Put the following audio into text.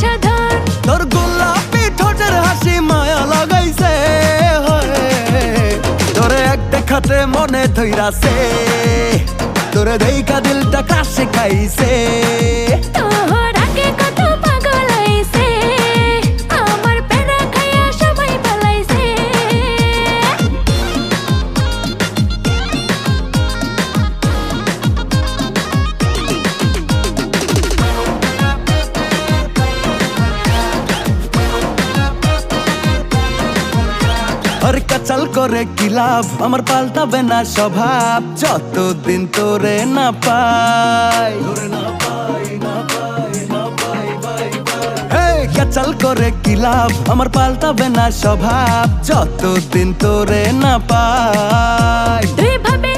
সাধন। তোর গোলাপি ঠোঁটের হাসি মায়া লাগাইছে, তোরে এক দেখাতে মনে ধইরাছে, তোরে দেইখা দিলটা কাছে খাইছে। তোর আগে কত পাগল হইছে, আমার প্যারা খাইয়া সবাই পালাইছে। আর কাচাল করে কি লাভ, আমার পাল্টাবে না স্বভাব যতদিন তোরে না পাই। কাচাল করে কি লাভ, আমার পাল্টাবে না স্বভাব যতদিন তোরে না পাই। দুই ভাবে